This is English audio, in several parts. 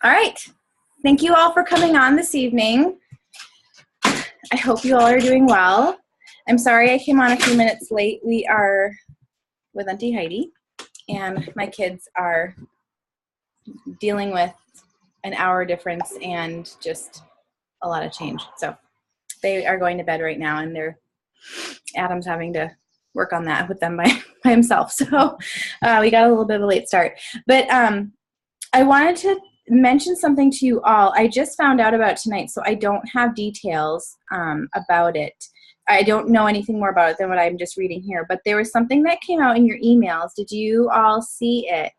All right. Thank you all for coming on this evening. I hope you all are doing well. I'm sorry I came on a few minutes late. We are with Auntie Heidi, and my kids are dealing with an hour difference and just a lot of change. So they are going to bed right now, and Adam's having to work on that with them by himself. So we got a little bit of a late start. But I wanted to mention something to you all. I just found out about tonight, so I don't have details about it. I don't know anything more about it than what I'm just reading here, but there was something that came out in your emails. Did you all see it?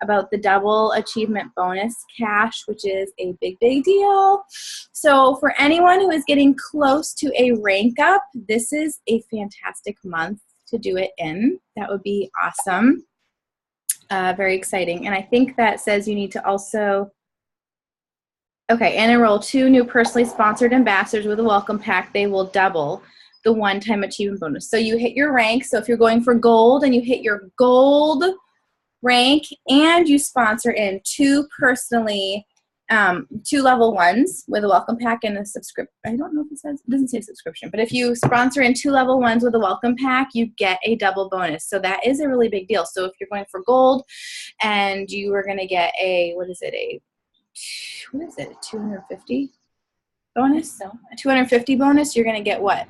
About the double achievement bonus cash, which is a big, big deal. So for anyone who is getting close to a rank up, this is a fantastic month to do it in. That would be awesome. Very exciting. And I think that says you need to also, okay, and enroll 2 new personally sponsored ambassadors with a welcome pack. They will double the one-time achievement bonus. So you hit your rank. So if you're going for gold and you hit your gold rank and you sponsor in 2 personally, 2 level 1s with a welcome pack and a subscription. I don't know if it doesn't say subscription, but if you sponsor in 2 level 1s with a welcome pack, you get a double bonus. So that is a really big deal. So if you're going for gold and you are going to get a 250 bonus? So a 250 bonus, you're going to get what?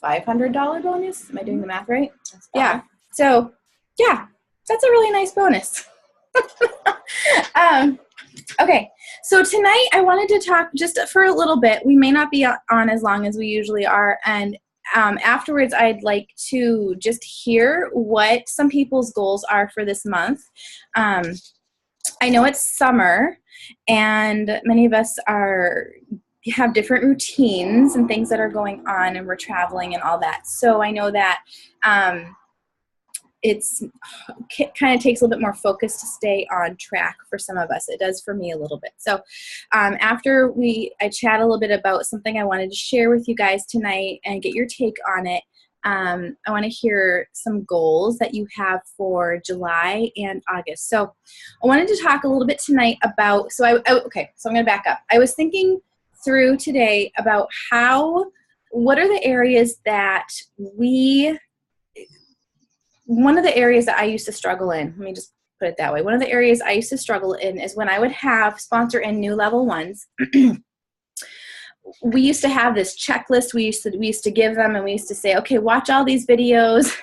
$500 bonus? Am I doing the math right? Yeah. So yeah, that's a really nice bonus. Okay, so tonight I wanted to talk just for a little bit. We may not be on as long as we usually are, and afterwards I'd like to just hear what some people's goals are for this month. I know it's summer, and many of us have different routines and things that are going on, and we're traveling and all that. So I know that it kind of takes a little bit more focus to stay on track for some of us. It does for me a little bit. So after I chat a little bit about something I wanted to share with you guys tonight and get your take on it, I want to hear some goals that you have for July and August. So I wanted to talk a little bit tonight about, okay, so I'm going to back up. I was thinking through today about what are the areas that one of the areas that I used to struggle in, let me just put it that way. One of the areas I used to struggle in is when I would have sponsor in new level 1s. We used to have this checklist we used to give them, and we used to say, okay, watch all these videos.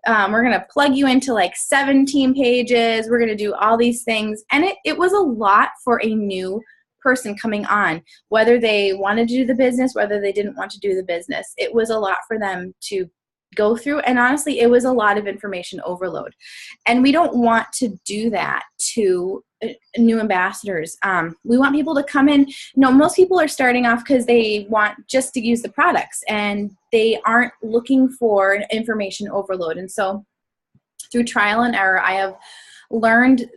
We're going to plug you into like 17 pages. We're going to do all these things. And it was a lot for a new person coming on, whether they wanted to do the business, whether they didn't want to do the business. It was a lot for them to go through, and honestly it was a lot of information overload, and we don't want to do that to new ambassadors. We want people to come in. Most people are starting off because they want just to use the products, and they aren't looking for information overload. And so through trial and error, I have learned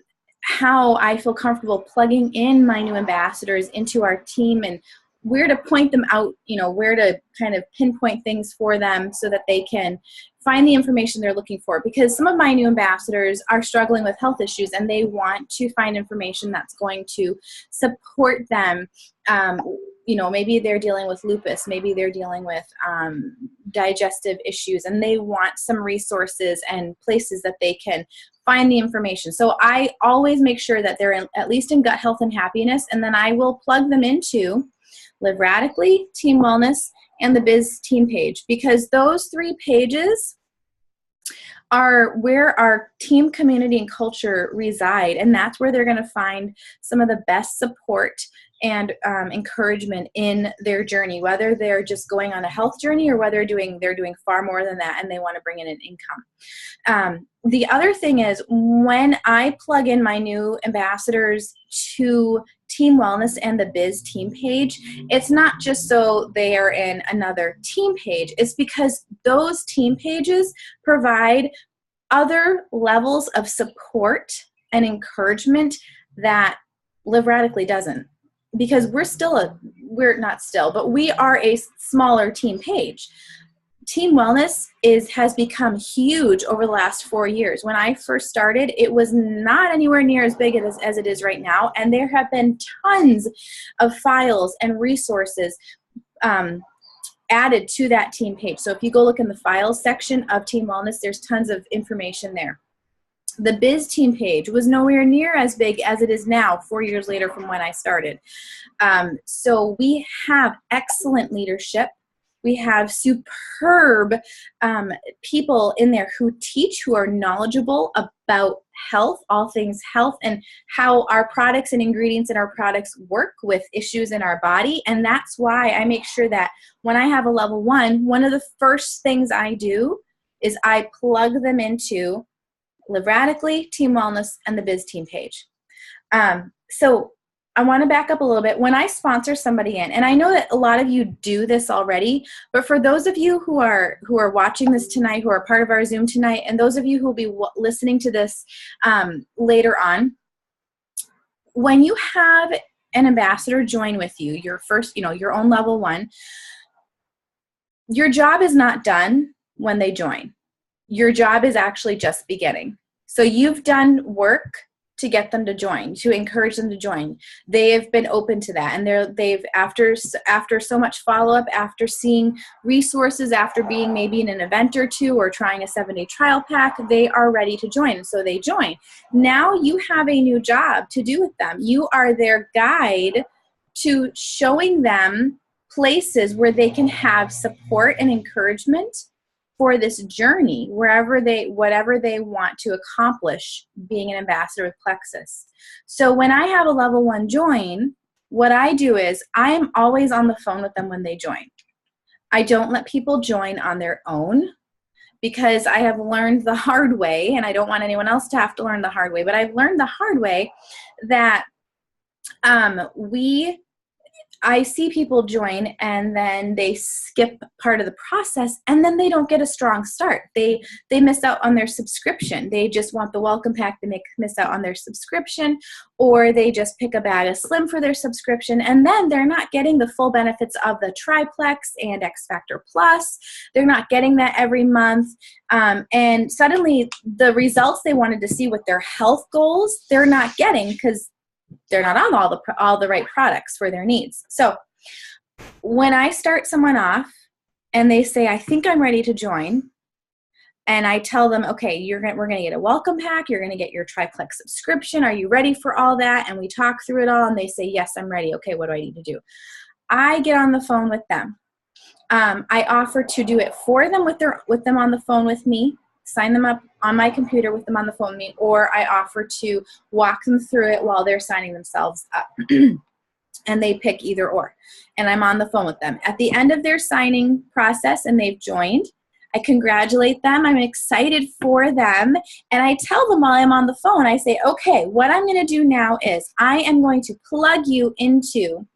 how I feel comfortable plugging in my new ambassadors into our team, and where to point them out, where to kind of pinpoint things for them so that they can find the information they're looking for. Because some of my new ambassadors are struggling with health issues, and they want to find information that's going to support them. Maybe they're dealing with lupus, maybe they're dealing with digestive issues, and they want some resources and places that they can find the information. So I always make sure that they're at least in Gut Health and Happiness, and then I will plug them into Live Radically, Team Wellness, and the Biz Team page, because those 3 pages are where our team, community, and culture reside, and that's where they're going to find some of the best support and encouragement in their journey, whether they're just going on a health journey or whether they're doing far more than that and they want to bring in an income. The other thing is, when I plug in my new ambassadors to Team Wellness and the Biz Team page, it's not just so they are in another team page. It's because those team pages provide other levels of support and encouragement that Live Radically doesn't. Because we are a smaller team page. team wellness has become huge over the last 4 years. When I first started, it was not anywhere near as big as it is right now. And there have been tons of files and resources added to that team page. So if you go look in the files section of team wellness, there's tons of information there. The biz team page was nowhere near as big as it is now, 4 years later from when I started. So we have excellent leadership. We have superb people in there who teach, who are knowledgeable about health, all things health, and how our products and ingredients in our products work with issues in our body. And that's why I make sure that when I have a level one of the first things I do is I plug them into Live Radically, Team Wellness, and the Biz Team page. So I want to back up a little bit. When I sponsor somebody in, and I know that a lot of you do this already, but for those of you who are watching this tonight, who are part of our Zoom tonight, and those of you who will be listening to this later on, when you have an ambassador join with you, your first, your own level one, your job is not done when they join. Your job is actually just beginning. So you've done work to get them to join, to encourage them to join. They have been open to that, and they've after so much follow-up, after seeing resources, after being maybe in an event or two or trying a 7-day trial pack, they are ready to join. So they join. Now you have a new job to do with them. You are their guide to showing them places where they can have support and encouragement for this journey, whatever they want to accomplish being an ambassador with Plexus. So when I have a level one join, what I do is I am always on the phone with them when they join. I don't let people join on their own because I have learned the hard way, and I don't want anyone else to have to learn the hard way, but I've learned the hard way that I see people join and then they skip part of the process, and then they don't get a strong start. They miss out on their subscription. They just want the welcome pack. They miss out on their subscription, or they just pick a bag of Slim for their subscription, and then they're not getting the full benefits of the Triplex and X Factor Plus. They're not getting that every month. And suddenly the results they wanted to see with their health goals, they're not getting because they're not on all the right products for their needs. So when I start someone off and they say, I think I'm ready to join, and I tell them, okay, we're going to get a welcome pack. You're going to get your Triplex subscription. Are you ready for all that? And we talk through it all, and they say, yes, I'm ready. Okay, what do I need to do? I get on the phone with them. I offer to do it for them with them on the phone with me, sign them up on my computer with them on the phone with me, or I offer to walk them through it while they're signing themselves up. And they pick either or. And I'm on the phone with them. At the end of their signing process and they've joined, I congratulate them. I'm excited for them. And I tell them while I'm on the phone, I say, okay, what I'm going to do now is I am going to plug you into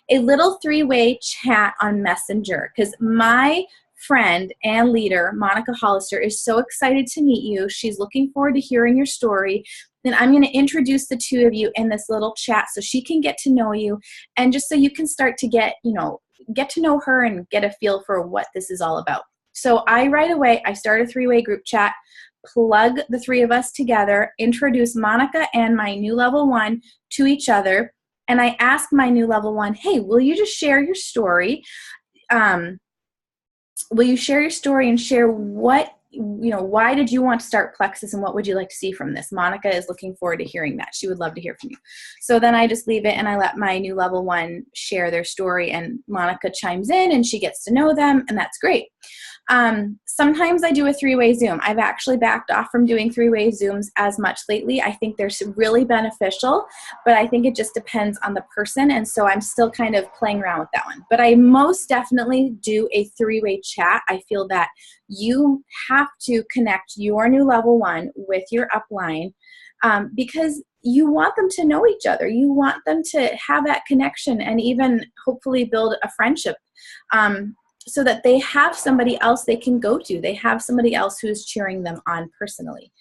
a little 3-way chat on Messenger, because my friend and leader, Monica Hollister, is so excited to meet you. She's looking forward to hearing your story. Then I'm going to introduce the two of you in this little chat so she can get to know you, and just so you can start to get to know her and get a feel for what this is all about. So right away, I start a 3-way group chat, plug the three of us together, introduce Monica and my new level one to each other, and I ask my new level one, hey, will you just share your story? Will you share your story and share why did you want to start Plexus and what would you like to see from this? Monica is looking forward to hearing that. She would love to hear from you. So then I just leave it and I let my new level one share their story, and Monica chimes in and she gets to know them, and that's great. Sometimes I do a 3-way Zoom. I've actually backed off from doing 3-way Zooms as much lately. I think they're really beneficial, but I think it just depends on the person, and so I'm still kind of playing around with that one. But I most definitely do a 3-way chat. I feel that you have to connect your new level one with your upline, because you want them to know each other. You want them to have that connection and even hopefully build a friendship, so that they have somebody else they can go to. They have somebody else who's cheering them on personally.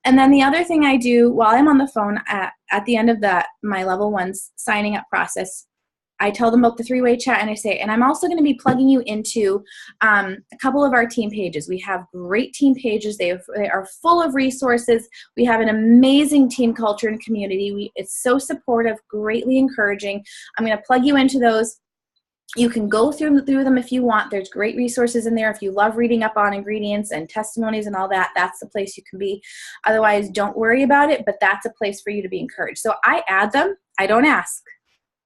And then the other thing I do while I'm on the phone at the end of my level one's signing up process I tell them about the three-way chat, and I say, and I'm also going to be plugging you into a couple of our team pages. We have great team pages. They are full of resources. We have an amazing team culture and community. It's so supportive, greatly encouraging. I'm going to plug you into those. You can go through them if you want. There's great resources in there. If you love reading up on ingredients and testimonies and all that, that's the place you can be. Otherwise, don't worry about it, but that's a place for you to be encouraged. So I add them. I don't ask.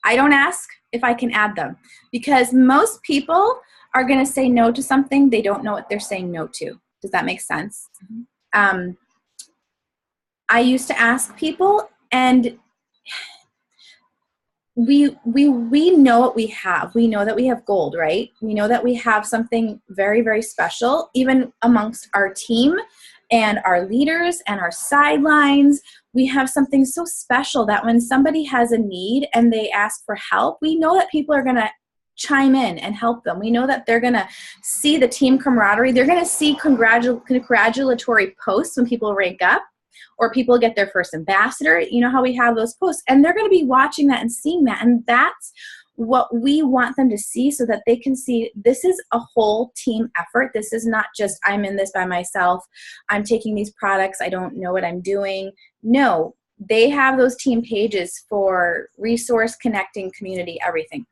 I don't ask if I can add them, because most people are going to say no to something they don't know what they're saying no to. Does that make sense? I used to ask people, and we know what we have. We know that we have gold, right? We know that we have something very, very special, even amongst our team and our leaders and our sidelines. We have something so special that when somebody has a need and they ask for help, we know that people are going to chime in and help them. We know that they're going to see the team camaraderie. They're going to see congratulatory posts when people rank up, or people get their first ambassador. You know how we have those posts, and they're going to be watching that and seeing that. And that's what we want them to see, so that they can see this is a whole team effort. This is not just I'm in this by myself. I'm taking these products. I don't know what I'm doing. No, they have those team pages for resource, connecting, community, everything.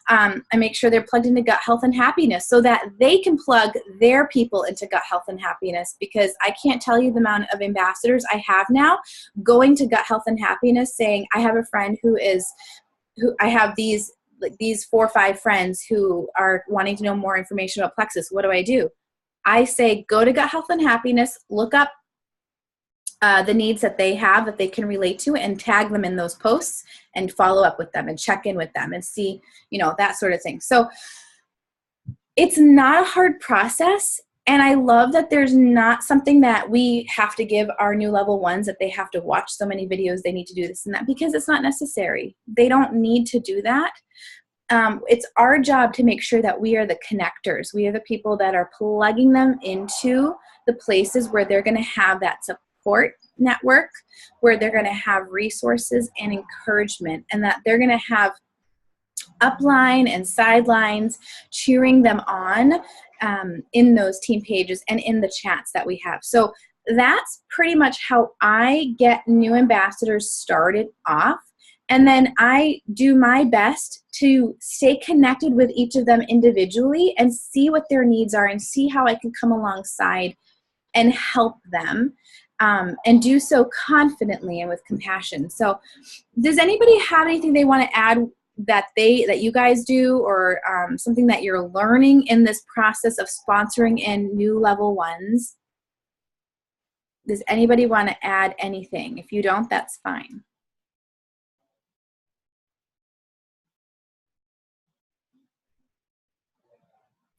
I make sure they're plugged into Gut Health and Happiness so that they can plug their people into Gut Health and Happiness, because I can't tell you the amount of ambassadors I have now going to Gut Health and Happiness saying, I have a friend who I have these 4 or 5 friends who are wanting to know more information about Plexus. What do? I say, go to Gut Health and Happiness, look up the needs that they have that they can relate to, and tag them in those posts and follow up with them and check in with them and see, that sort of thing. So it's not a hard process. And I love that there's not something that we have to give our new level ones, that they have to watch so many videos, they need to do this and that, because it's not necessary. They don't need to do that. It's our job to make sure that we are the connectors. We are the people that are plugging them into the places where they're going to have that support network, where they're going to have resources and encouragement, and that they're going to have upline and sidelines cheering them on in those team pages and in the chats that we have. So that's pretty much how I get new ambassadors started off. And then I do my best to stay connected with each of them individually and see what their needs are and see how I can come alongside and help them, and do so confidently and with compassion. So does anybody have anything they want to add that you guys do, or something that you're learning in this process of sponsoring in new level ones? Does anybody want to add anything? If you don't, that's fine.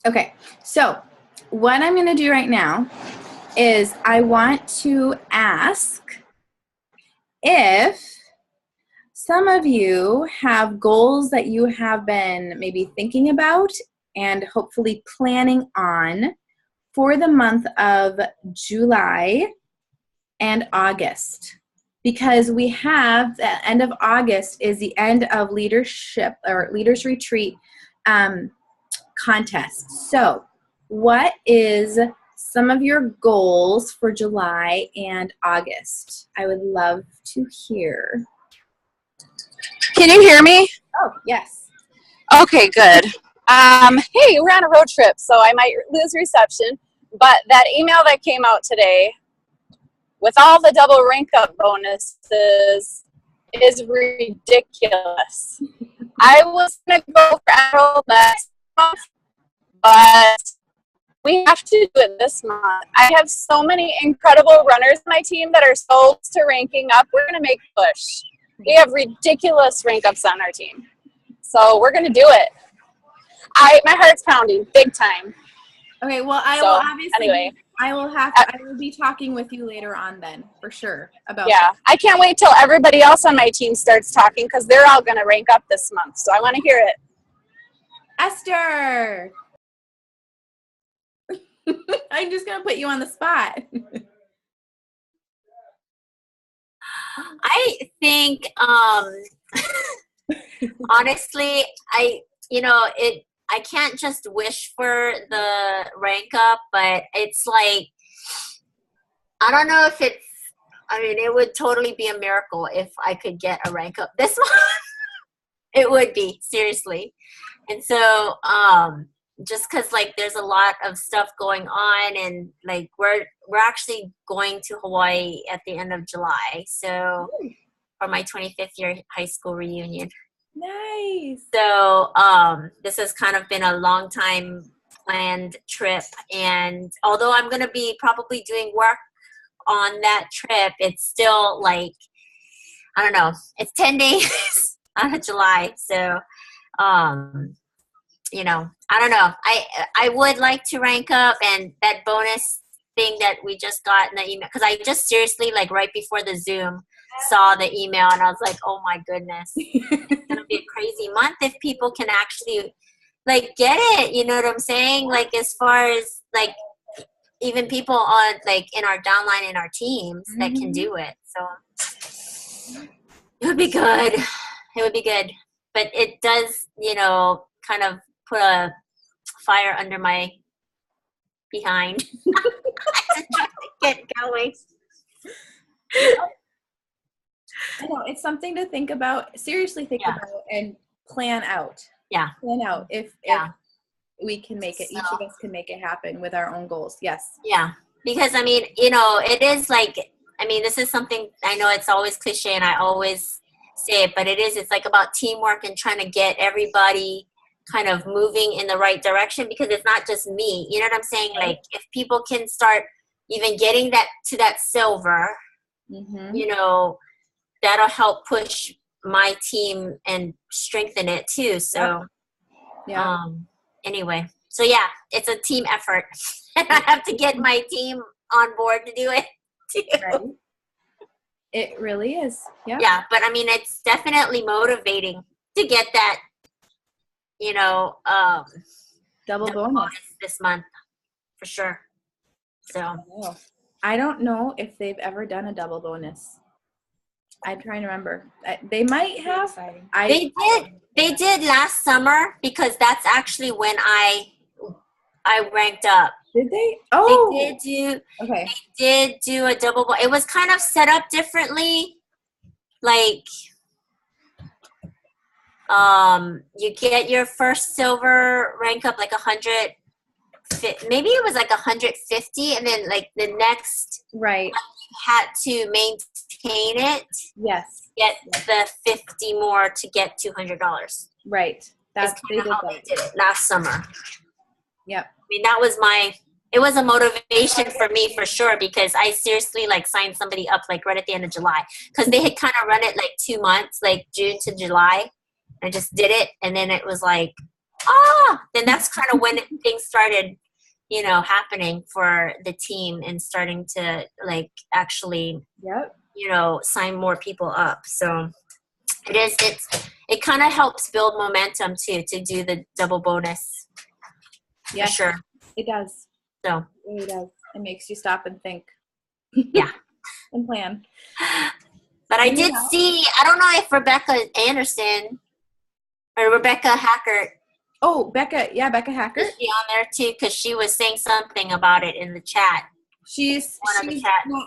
Okay, so what I'm going to do right now is I want to ask if some of you have goals that you have been maybe thinking about and hopefully planning on for the month of July and August. Because we have the end of August is the end of leadership or leaders retreat contest. So what is some of your goals for July and August? I would love to hear. Can you hear me? Oh, yes. Okay, good. Hey, we're on a road trip, so I might lose reception, but that email that came out today with all the double rank up bonuses is ridiculous. I was going to go for Emerald next month, but we have to do it this month. I have so many incredible runners on my team that are so close to ranking up. We're going to make a push. We have ridiculous rank ups on our team. So we're going to do it. My heart's pounding big time. Okay, well, I will be talking with you later on then, for sure, about that. I can't wait till everybody else on my team starts talking, because they're all going to rank up this month. So I want to hear it. Esther! I'm just going to put you on the spot. I think honestly, I can't just wish for the rank up, but it's like, I don't know if it's, I mean, it would totally be a miracle if I could get a rank up this month. It would be, seriously. And so, just because like there's a lot of stuff going on, and like we're actually going to Hawaii at the end of July, so for my 25th year high school reunion. Nice. So this has kind of been a long time planned trip, and although I'm going to be probably doing work on that trip, it's still like, I don't know, it's 10 days out of July. So I don't know. I would like to rank up, and that bonus thing that we just got in the email, because I just seriously, like right before the Zoom, saw the email, and I was like, oh my goodness, it's gonna be a crazy month if people can actually like get it. You know what I'm saying? Like as far as like even people on like in our downline in our teams that can do it. So it would be good. It would be good. But it does, kind of put a fire under my behind. Just trying to get going. I know, it's something to think about, seriously think about, and plan out. Yeah. Plan out if we can make it, each of us can make it happen with our own goals. Yes. Yeah. Because, I mean, it is like, I mean, this is something, I know it's always cliche and I always say it, but it's like about teamwork and trying to get everybody kind of moving in the right direction, because it's not just me. You know what I'm saying? Like if people can start even getting that to that silver, that'll help push my team and strengthen it too. So, anyway, so yeah, it's a team effort. And I have to get my team on board to do it too. Right. It really is. Yeah. Yeah, but I mean, it's definitely motivating to get that, double bonus this month for sure. So I don't know if they've ever done a double bonus. I'm trying to remember. They might have. They did last summer, because that's actually when I ranked up. Did they? Oh, they did do. Okay. They did do a double. It was kind of set up differently. Like, you get your first silver rank up like 100. Maybe it was like 150, and then like the next right you had to maintain it. Yes. Get the 50 more to get $200. Right. That's how they did it last summer. Yep. I mean, it was a motivation for me for sure, because I seriously like signed somebody up like right at the end of July, because they had kind of run it like 2 months, like June to July. I just did it, and then it was like, then that's kind of when things started, happening for the team and starting to like actually, sign more people up. So it kind of helps build momentum too, to do the double bonus. Yeah, sure. It does. So it really does. It makes you stop and think. Yeah. And plan. But I did see, I don't know if Rebecca Anderson or Rebecca Hackert. Oh, Becca Hackert. Is she on there too? Because she was saying something about it in the chat. She's not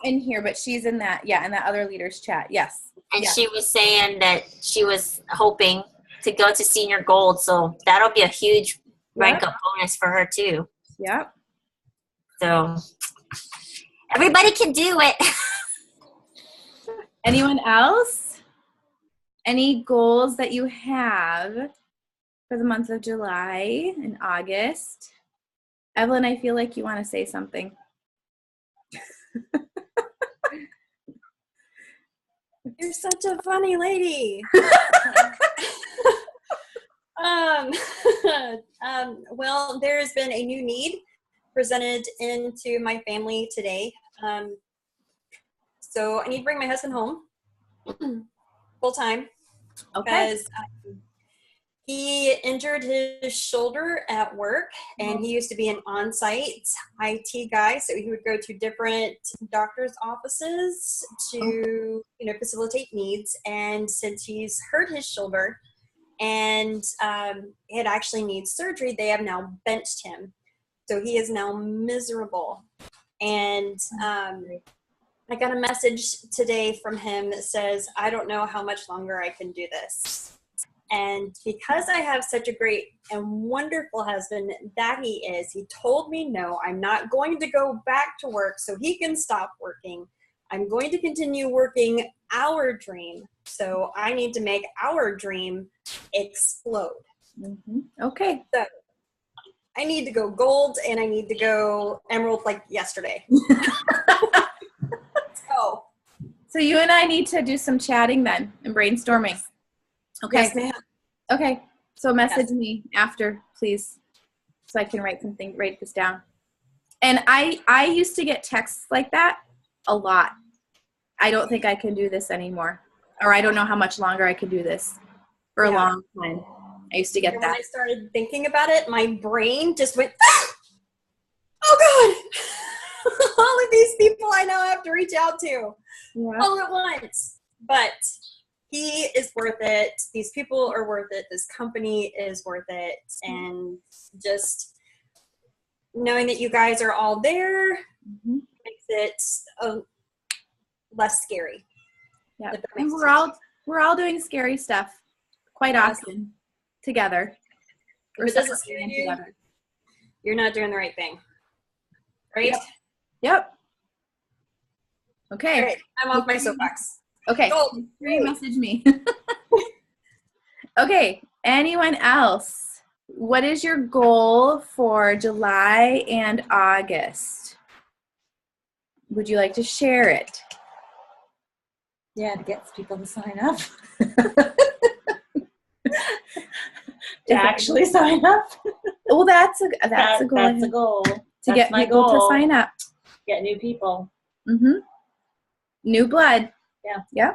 in here, but she's in that, in that other leaders chat. Yes. And she was saying that she was hoping to go to senior gold. So that'll be a huge rank up bonus for her too. Yep. So everybody can do it. Anyone else? Any goals that you have for the month of July and August? Evelyn, I feel like you want to say something. You're such a funny lady. Well, there's been a new need presented into my family today. So I need to bring my husband home full time. Okay. Because he injured his shoulder at work, and he used to be an on-site IT guy, so he would go to different doctors' offices to, facilitate needs. And since he's hurt his shoulder, and it actually needs surgery. They have now benched him. So he is now miserable. And I got a message today from him that says, I don't know how much longer I can do this. And because I have such a great and wonderful husband that he is, he told me, no, I'm not going to go back to work so he can stop working. I'm going to continue working our dream. So I need to make our dream explode. Mm-hmm. Okay. So I need to go gold and I need to go emerald like yesterday. So you and I need to do some chatting then and brainstorming. Okay. Yes, ma'am. Okay. So message me after, please, so I can write this down. And I used to get texts like that a lot. I don't think I can do this anymore, or I don't know how much longer I could do this for a long time. I used to get And that. when I started thinking about it, my brain just went, oh God, all of these people I now have to reach out to all at once. But he is worth it. These people are worth it. This company is worth it. And just knowing that you guys are all there makes it less scary. Yeah, and we're all doing scary stuff quite often together. If it doesn't scare you, you're not doing the right thing. Right? Yep. Okay. All right. I'm off my soapbox. Okay. You message me. Okay. Anyone else? What is your goal for July and August? Would you like to share it? Yeah, to get people to sign up. To actually sign up? Well, that's a goal. That's a goal. To get people to sign up. Get new people. Mm-hmm. New blood. Yeah. Yeah.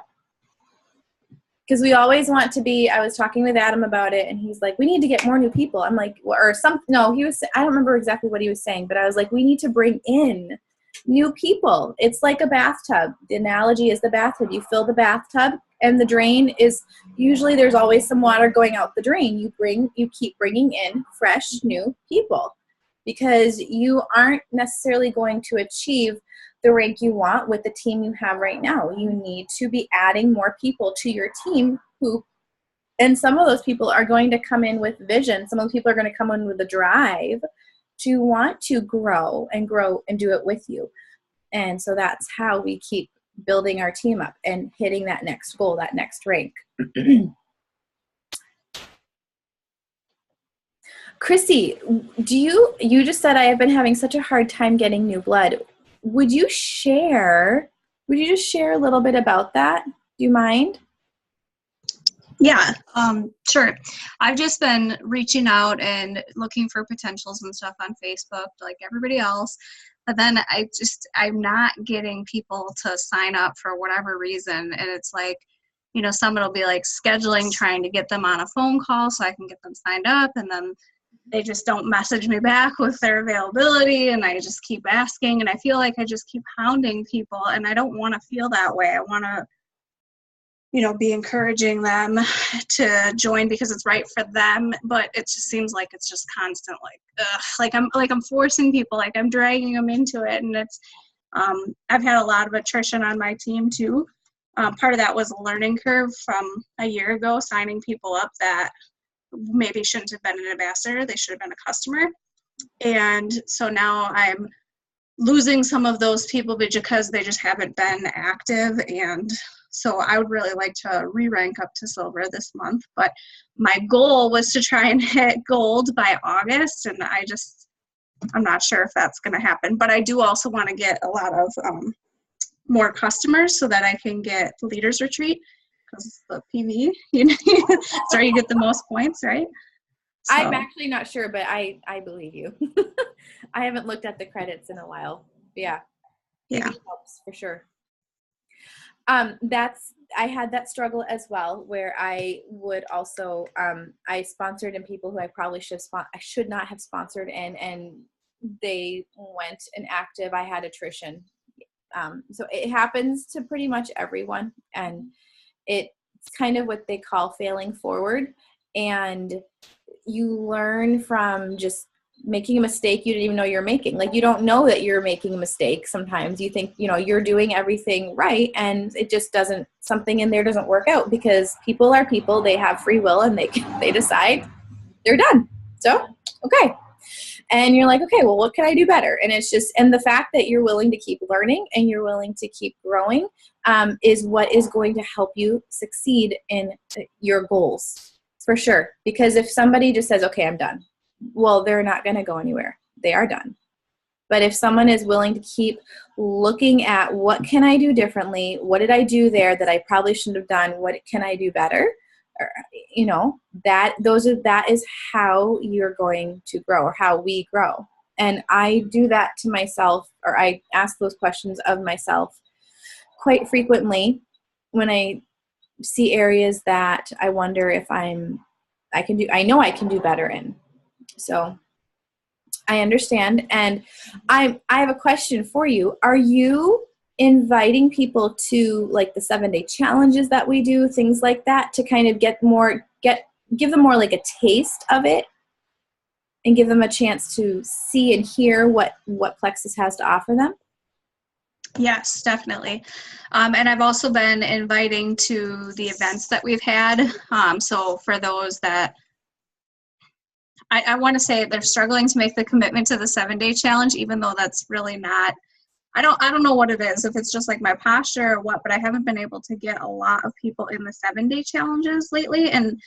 Because we always want to be, I was talking with Adam about it, and he's like, we need to get more new people. I'm like, or something. No, I don't remember exactly what he was saying, but I was like, we need to bring in new people. It's like a bathtub. The analogy is the bathtub. You fill the bathtub, and the drain is usually there's always some water going out the drain. You keep bringing in fresh new people, because you aren't necessarily going to achieve the rank you want with the team you have right now. You need to be adding more people to your team and some of those people are going to come in with vision. Some of the people are going to come in with a drive to want to grow and do it with you. And so that's how we keep building our team up and hitting that next goal, that next rank. Chrissy, you just said I have been having such a hard time getting new blood. Would you just share a little bit about that? Do you mind? Yeah, sure. I've just been reaching out and looking for potentials and stuff on Facebook like everybody else. But then I'm not getting people to sign up for whatever reason. And it's like, someone will be like scheduling, trying to get them on a phone call so I can get them signed up. And then they just don't message me back with their availability. And I just keep asking. And I feel like I just keep hounding people. And I don't want to feel that way. I want to, be encouraging them to join because it's right for them. But it just seems like it's just constant, I'm forcing people, like I'm dragging them into it. And it's, I've had a lot of attrition on my team too. Part of that was a learning curve from a year ago, signing people up that maybe shouldn't have been an ambassador. They should have been a customer. And so now I'm losing some of those people because they just haven't been active. And so I would really like to re-rank up to silver this month. But my goal was to try and hit gold by August. And I'm not sure if that's going to happen. But I do also want to get a lot of more customers so that I can get Leaders Retreat. Because the PV, it's where you get the most points, right? So. I'm actually not sure, but I believe you. I haven't looked at the credits in a while. Yeah. Yeah. It helps for sure. I had that struggle as well, where I would also, I sponsored in people who I probably should not have sponsored in, and they went inactive. I had attrition. So it happens to pretty much everyone, and it's kind of what they call failing forward. and you learn from just making a mistake you didn't even know you're making. Like, you don't know that you're making a mistake. Sometimes you think, you're doing everything right, and it just doesn't, something in there doesn't work out, because people are people. They have free will, and they decide they're done. So, okay. And you're like, okay, well, what can I do better? And it's just, and the fact that you're willing to keep learning and you're willing to keep growing is what is going to help you succeed in your goals, for sure. Because if somebody just says, okay, I'm done, well, they're not going to go anywhere. They are done. But if someone is willing to keep looking at, what can I do differently? What did I do there that I probably shouldn't have done? What can I do better? Or, that is how you're going to grow, or how we grow. And I do that to myself, or I ask those questions of myself quite frequently when I see areas that I wonder if I know I can do better in. So I understand. And I have a question for you. Are you inviting people to, like, the 7-day challenges that we do, things like that, to kind of give them more like a taste of it, and give them a chance to see and hear what Plexus has to offer them? Yes, definitely. And I've also been inviting to the events that we've had. So for those that I want to say they're struggling to make the commitment to the 7-day challenge, even though that's really not, I don't know what it is, if it's just like my posture or what, but I haven't been able to get a lot of people in the 7-day challenges lately. And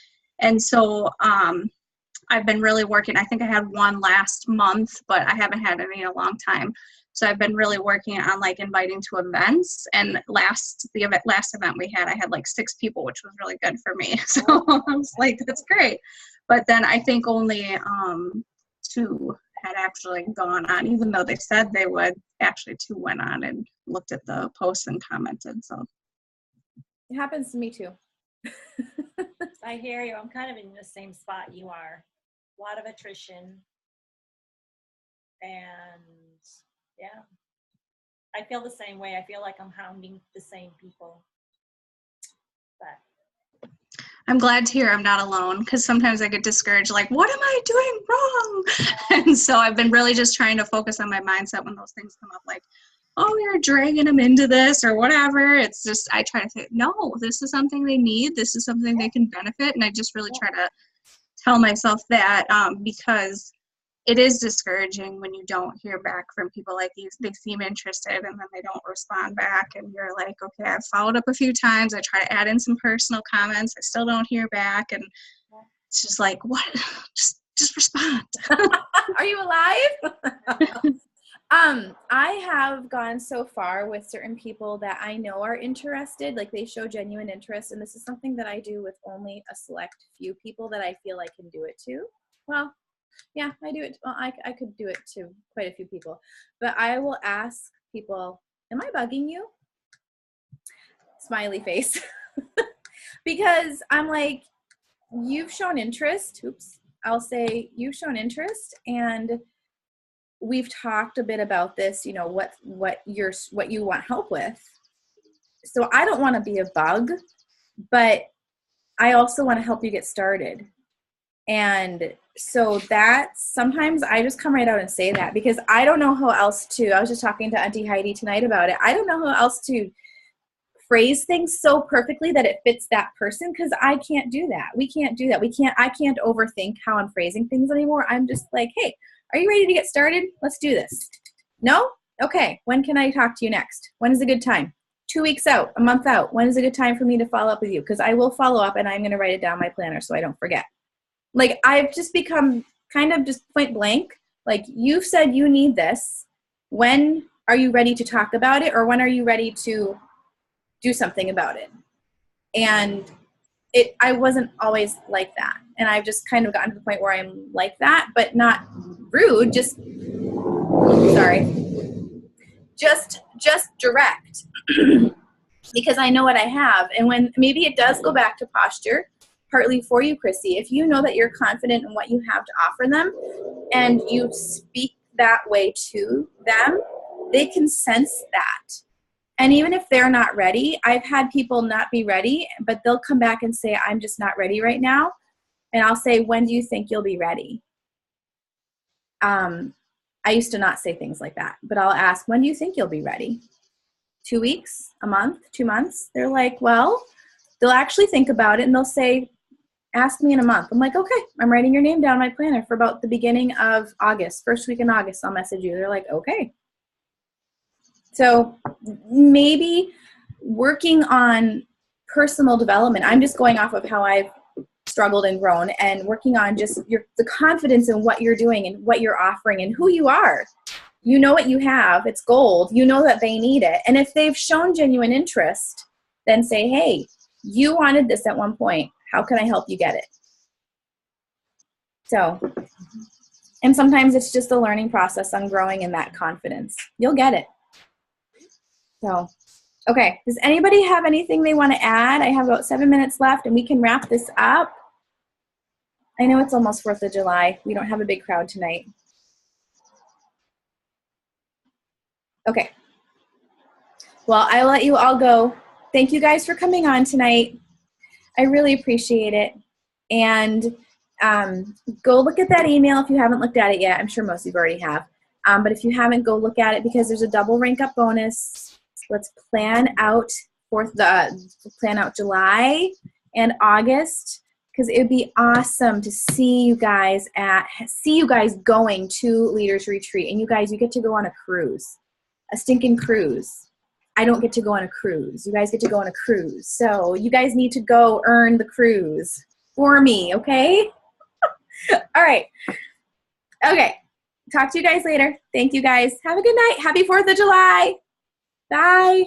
so I've been really working. I think I had one last month, but I haven't had any in a long time. So I've been really working on, like, inviting to events. And the last event we had, I had like 6 people, which was really good for me. So I was like, that's great. But then I think only 2 had actually gone on, even though they said they would. Actually, 2 went on and looked at the posts and commented. So It happens to me too. I hear you. I'm kind of in the same spot you are. A lot of attrition. And yeah, I feel the same way. I feel like I'm hounding the same people. But I'm glad to hear I'm not alone, because sometimes I get discouraged, like, what am I doing wrong? And so I've been really just trying to focus on my mindset when those things come up, like, oh, you're dragging them into this or whatever. It's just, I try to think, no, this is something they need. This is something they can benefit. And I just really try to tell myself that, because it is discouraging when you don't hear back from people. Like, they seem interested and then they don't respond back, and you're like, okay, I've followed up a few times. I try to add in some personal comments. I still don't hear back, and it's just like, what? Just respond. Are you alive? I have gone so far with certain people that I know are interested, like they show genuine interest, and this is something that I do with only a select few people that I feel I can do it to. Well, yeah, I do it. Well, I could do it to quite a few people, but I will ask people, am I bugging you? Smiley face. Because I'm like, you've shown interest. Oops. I'll say you've shown interest, and we've talked a bit about this, what you want help with. So I don't want to be a bug, but I also want to help you get started. And so that's, sometimes I just come right out and say that, because I don't know how else to, I was just talking to Auntie Heidi tonight about it. I don't know how else to phrase things so perfectly that it fits that person, because I can't do that. We can't do that. I can't overthink how I'm phrasing things anymore. I'm just like, hey, are you ready to get started? Let's do this. No? Okay. When can I talk to you next? When is a good time? 2 weeks out, a month out. When is a good time for me to follow up with you? Because I will follow up, and I'm going to write it down my planner so I don't forget. Like, I've just become kind of just point blank. Like, you've said you need this. When are you ready to talk about it? Or when are you ready to do something about it? And I wasn't always like that. And I've just kind of gotten to the point where I'm like that, but not rude, just direct. Because I know what I have. And when maybe it does go back to posture, partly for you, Chrissy, if you know that you're confident in what you have to offer them, and you speak that way to them, they can sense that. And even if they're not ready, I've had people not be ready, but they'll come back and say, I'm just not ready right now. And I'll say, when do you think you'll be ready? I used to not say things like that, but I'll ask, when do you think you'll be ready? 2 weeks, a month, 2 months? They're like, well, they'll actually think about it and they'll say, ask me in a month. I'm like, okay, I'm writing your name down in my planner for about the beginning of August, first week in August, I'll message you. They're like, okay. So maybe working on personal development, I'm just going off of how I've struggled and grown, and working on just the confidence in what you're doing and what you're offering and who you are. You know what you have, it's gold. You know that they need it. And if they've shown genuine interest, then say, hey, you wanted this at one point. How can I help you get it? So, and sometimes it's just a learning process on growing in that confidence. You'll get it. So, okay. Does anybody have anything they want to add? I have about 7 minutes left and we can wrap this up. I know it's almost 4th of July. We don't have a big crowd tonight. Okay. Well, I'll let you all go. Thank you guys for coming on tonight. I really appreciate it. And go look at that email if you haven't looked at it yet. I'm sure most of you already have. But if you haven't, go look at it because there's a double rank up bonus. Let's plan out July and August, because it would be awesome to see you guys going to Leaders Retreat. And you guys, you get to go on a cruise, a stinking cruise. I don't get to go on a cruise. You guys get to go on a cruise. So you guys need to go earn the cruise for me, okay? All right. Okay. Talk to you guys later. Thank you guys. Have a good night. Happy 4th of July. Bye.